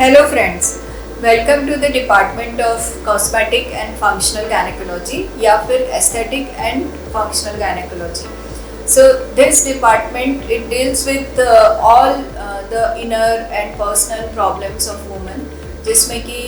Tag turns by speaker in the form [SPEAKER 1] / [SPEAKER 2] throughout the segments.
[SPEAKER 1] Hello friends, welcome to the Department of Cosmetic and Functional Gynecology या फिर Aesthetic and Functional Gynecology. So this department it deals with all the inner and personal problems of women जिसमें कि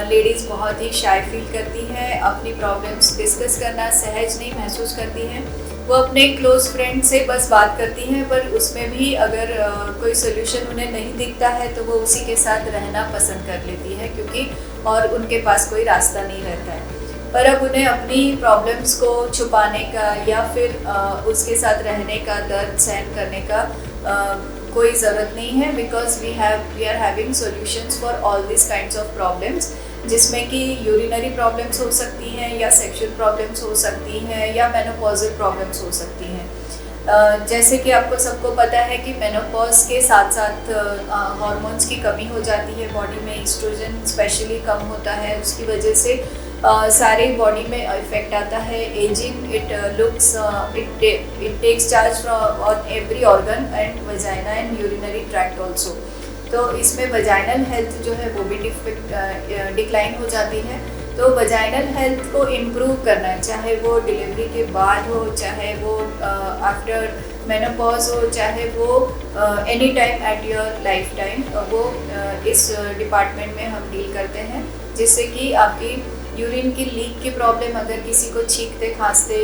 [SPEAKER 1] ladies बहुत ही शाय feel करती हैं, अपनी problems discuss करना सहज नहीं महसूस करती हैं। वो अपने क्लोज़ फ्रेंड से बस बात करती हैं, पर उसमें भी अगर कोई सोल्यूशन उन्हें नहीं दिखता है तो वो उसी के साथ रहना पसंद कर लेती है, क्योंकि और उनके पास कोई रास्ता नहीं रहता है। पर अब उन्हें अपनी प्रॉब्लम्स को छुपाने का या फिर उसके साथ रहने का, दर्द सहन करने का कोई ज़रूरत नहीं है, because we are having solutions for all this kinds of problems, जिसमें कि यूरिनरी प्रॉब्लम्स हो सकती हैं या सेक्सुअल प्रॉब्लम्स हो सकती हैं या मेनोपॉजल प्रॉब्लम्स हो सकती हैं। जैसे कि आपको सबको पता है कि मेनोपॉज के साथ साथ हार्मोन्स की कमी हो जाती है बॉडी में, ईस्ट्रोजन स्पेशली कम होता है, उसकी वजह से सारे बॉडी में इफेक्ट आता है। Ageing it looks it takes charge on every organ and vagina and urinary tract also. तो इसमें वजाइनल हेल्थ जो है वो भी डिक्लाइन हो जाती है। तो वजाइनल हेल्थ को इम्प्रूव करना है, चाहे वो डिलीवरी के बाद हो, चाहे वो आफ्टर मेनोपॉज हो, चाहे वो any time at your life time, वो इस डिपार्टमेंट में हम डील करते हैं, जिससे कि आपकी यूरिन की लीक की प्रॉब्लम, अगर किसी को छींकते खांसते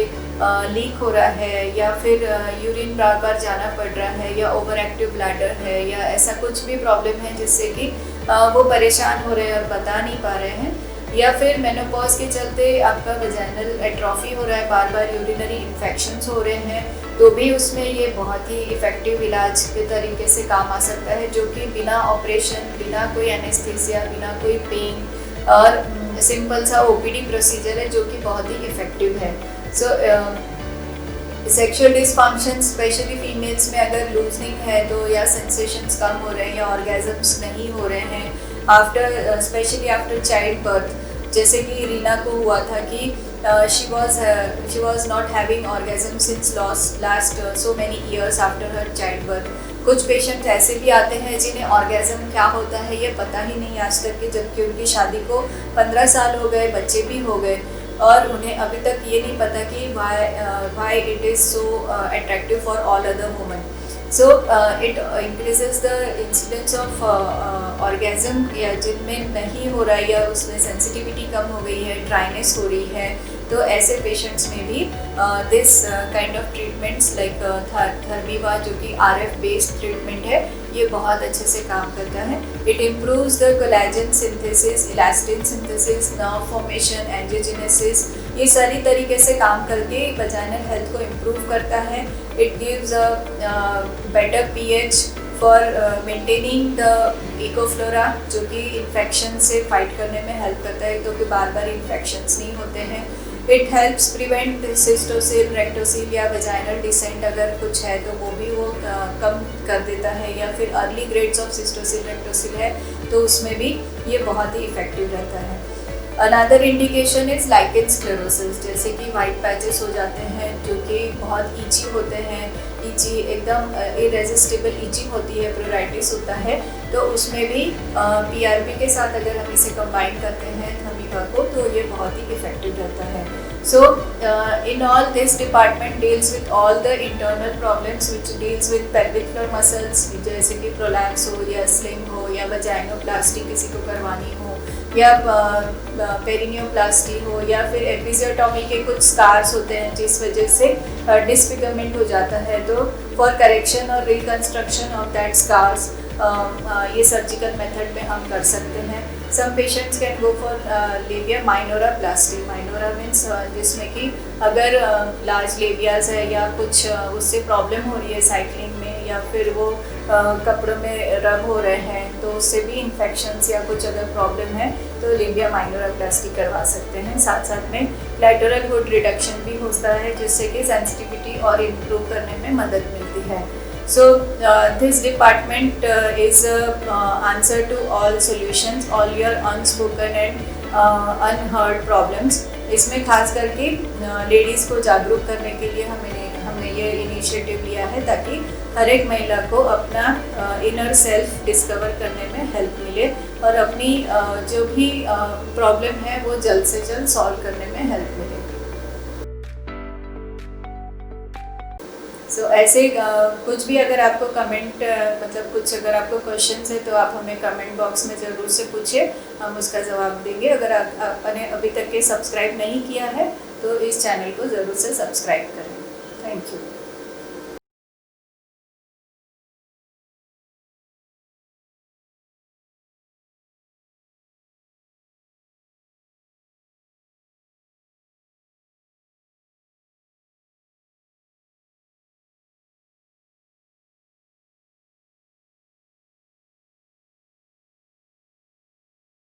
[SPEAKER 1] लीक हो रहा है या फिर यूरिन बार बार जाना पड़ रहा है या ओवर एक्टिव ब्लैडर है या ऐसा कुछ भी प्रॉब्लम है जिससे कि वो परेशान हो रहे हैं और बता नहीं पा रहे हैं, या फिर मेनोपॉज के चलते आपका वजाइनल एट्रोफी हो रहा है, बार बार यूरिनरी इन्फेक्शंस हो रहे हैं, तो भी उसमें ये बहुत ही इफ़ेक्टिव इलाज के तरीके से काम आ सकता है, जो कि बिना ऑपरेशन, बिना कोई एनेस्थीसिया, बिना कोई पेन और सिंपल सा ओपीडी प्रोसीजर है, जो कि बहुत ही इफ़ेक्टिव है। सो सेक्सुअल डिसफंक्शन स्पेशली फीमेल्स में अगर लूजनिंग है तो, या सेंसेशंस कम हो रहे हैं या ऑर्गेजम्स नहीं हो रहे हैं after, specially after child birth, जैसे कि रीना को हुआ था कि she was not having orgasm since last so many years after her child birth। कुछ पेशेंट्स ऐसे भी आते हैं जिन्हें ऑर्गेज़म क्या होता है ये पता ही नहीं आज तक, कि जबकि उनकी शादी को 15 साल हो गए, बच्चे भी हो गए, और उन्हें अभी तक ये नहीं पता कि why it is so attractive for all other women। So it increases the incidence of orgasm, या जिनमें नहीं हो रहा है या उसमें सेंसिटिविटी कम हो गई है, ड्राइनेस हो रही है, तो ऐसे पेशेंट्स में भी this kind of treatments like ThermiVa, जो कि RF बेस्ड ट्रीटमेंट है, ये बहुत अच्छे से काम करता है। It improves the collagen synthesis, elastin synthesis, nerve formation, angiogenesis, ये सारी तरीके से काम करके वजाइनल हेल्थ को इम्प्रूव करता है। It gives a better pH for maintaining the ecoflora, जो कि इन्फेक्शन से फाइट करने में हेल्प करता है, तो कि बार बार इन्फेक्शंस नहीं होते हैं। इट हेल्प्स प्रिवेंट सिस्टोसिल, रेक्टोसिल या वजाइनल डिसेंट अगर कुछ है तो वो भी वो कम कर देता है, या फिर अर्ली ग्रेड्स ऑफ सिस्टोसिल, रेक्टोसिल है तो उसमें भी ये बहुत ही इफ़ेक्टिव रहता है। Another indication is lichen sclerosis, जैसे कि वाइट पैचेस हो जाते हैं जो कि बहुत ईची होते हैं, ईची एकदम इरेजिस्टिबल ईचिंग होती है, प्रोराइटिस होता है, तो उसमें भी PRP के साथ अगर हम इसे कंबाइन करते हैं थर्मीवा को, तो ये बहुत ही इफ़ेक्टिव रहता है। So in all this department deals with all the internal problems which deals with pelvic floor muscles, जैसे कि प्रोलैप्स हो या स्लिंग हो या वजाइनोप्लास्टी किसी को करवानी हो, या पेरिनियोप्लास्टी हो, या फिर एपिजियोटॉमी के कुछ स्कार्स होते हैं जिस वजह से डिसफिगरमेंट हो जाता है, तो फॉर करेक्शन और रिकन्स्ट्रक्शन ऑफ दैट स्कार्स ये सर्जिकल मेथड में हम कर सकते हैं। Some patients can go for labia minora plasty, minora means जिसमें कि अगर लार्ज लेबियाज है या कुछ उससे प्रॉब्लम हो रही है साइक्लिंग में, या फिर वो कपड़ों में रब हो रहे हैं, तो उससे भी इन्फेक्शंस या कुछ अगर प्रॉब्लम है तो लेबिया माइनोरा प्लास्टी करवा सकते हैं। साथ साथ में क्लैटरल हुड रिडक्शन भी होता है, जिससे कि सेंसिटिविटी और इम्प्रूव करने में मदद मिलती है। So this department is answer to all solutions, all your unspoken and unheard problems। इसमें खास करके लेडीज़ को जागरूक करने के लिए हमने ये इनिशिएटिव लिया है, ताकि हर एक महिला को अपना इनर सेल्फ डिस्कवर करने में हेल्प मिले और अपनी जो भी प्रॉब्लम है वो जल्द से जल्द सॉल्व करने में हेल्प मिले। सो ऐसे कुछ भी अगर आपको कमेंट मतलब कुछ अगर आपको क्वेश्चंस है तो आप हमें कमेंट बॉक्स में ज़रूर से पूछिए, हम उसका जवाब देंगे। अगर आपने अभी तक के सब्सक्राइब नहीं किया है तो इस चैनल को ज़रूर से सब्सक्राइब करें। Thank you.